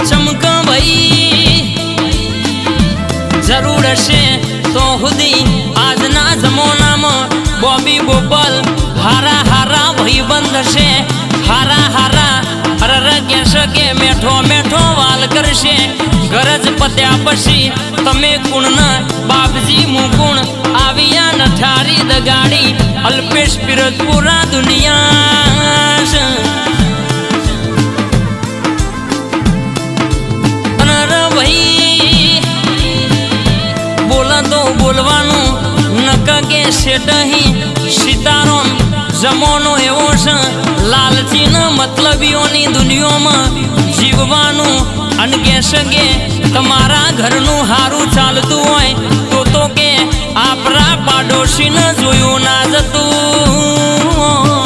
चमक भाई जरूर हशे तो हुदी आजना जमाना में बॉबी बोपल हारा हारा भाई बंद हशे हारा हारा अरर कहेशे के मेठो मेठो वाल करशे गरज पत्या पछी तमे कुण बापजी मुकुण आविया नठारी दगाड़ी अल्पेश पिरजपुरा दुनिया भाई बोला तो बोलवानू नक के सेट ही सीताराम जमानो एवो छे लालची न मतलबीओनी दुनिया में जीववानू अन कहेशे के तमारा घरनु हारू चालतुं होय तो के आपरा पाडोशी न जोयुं ना जतुं।